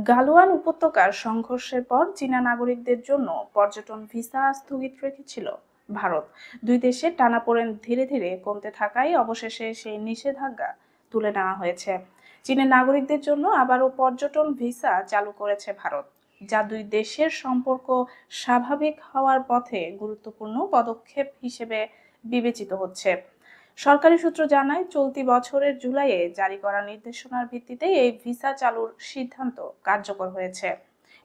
গালওয়ান উপত্যকার সংঘর্ষের পর চীনা নাগরিকদের জন্য পর্যটন ভিসা স্থগিত রেখেছিল ভারত। দুই দেশের টানাপোড়েন ধীরে ধীরে কমতে থাকায় অবশেষে সেই নিষেধাজ্ঞা তুলে নেওয়া হয়েছে। চীনের নাগরিকদের জন্য আবারও পর্যটন ভিসা চালু করেছে ভারত, যা দুই দেশের সম্পর্ক স্বাভাবিক হওয়ার পথে গুরুত্বপূর্ণ পদক্ষেপ হিসেবে বিবেচিত হচ্ছে। সরকারি সূত্র জানায়, চলতি বছরের জুলাইয়ে জারি করা নির্দেশনার ভিত্তিতে এই ভিসা চালুর সিদ্ধান্ত কার্যকর হয়েছে।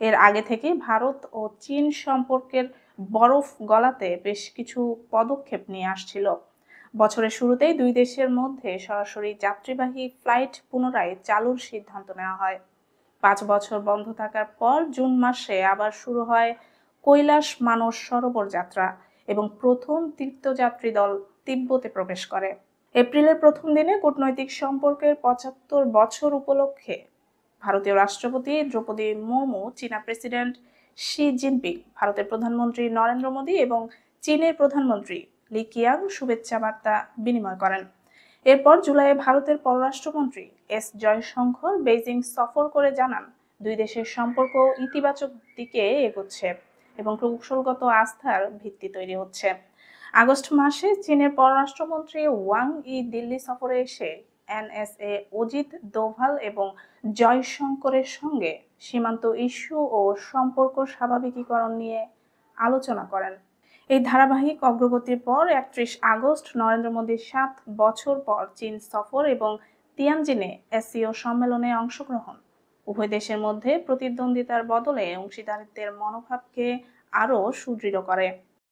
এর আগে থেকেই ভারত ও চীন সম্পর্কের বরফ গলাতে বেশ কিছু পদক্ষেপ নিয়ে আসছিল। বছরের শুরুতেই দুই দেশের মধ্যে সরাসরি যাত্রীবাহী ফ্লাইট পুনরায় চালুর সিদ্ধান্ত নেওয়া হয়। 5 বছর বন্ধ থাকার পর জুন মাসে আবার শুরু হয় কৈলাস মানস সরোবর যাত্রা এবং প্রথম তীর্থযাত্রী দল তিব্বতে প্রবেশ করে। এপ্রিলের প্রথম দিনে কূটনৈতিক সম্পর্কের 75 বছর উপলক্ষে ভারতীয় রাষ্ট্রপতি দ্রৌপদী মুর্মু, চীনা প্রেসিডেন্ট শি জিনপিং, ভারতের প্রধানমন্ত্রী নরেন্দ্র মোদী এবং চীনের প্রধানমন্ত্রী লি কিয়াং শুভেচ্ছা বার্তা বিনিময় করেন। এরপর জুলাইয়ে ভারতের পররাষ্ট্রমন্ত্রী এস জয়শঙ্কর বেইজিং সফর করে জানান, দুই দেশের সম্পর্ক ইতিবাচক দিকে এগোচ্ছে এবং কৌশলগত আস্থার ভিত্তি তৈরি হচ্ছে। আগস্ট মাসে চীনের পররাষ্ট্রমন্ত্রী ওয়াং ই দিল্লি সফরে এসে এনএসএ অজিত দোভাল এবং জয়শঙ্করের সঙ্গে সীমান্ত ইস্যু ও সম্পর্ক স্বাভাবিকীকরণ নিয়ে আলোচনা করেন। এই ধারাবাহিক অগ্রগতির পর 31 আগস্ট নরেন্দ্র মোদীর 7 বছর পর চীন সফর এবং তিয়ানজিনে এসসিও সম্মেলনে অংশগ্রহণ উভয় দেশের মধ্যে প্রতিদ্বন্দ্বিতার বদলে অংশীদারিত্বের মনোভাবকে আরও সুদৃঢ় করে।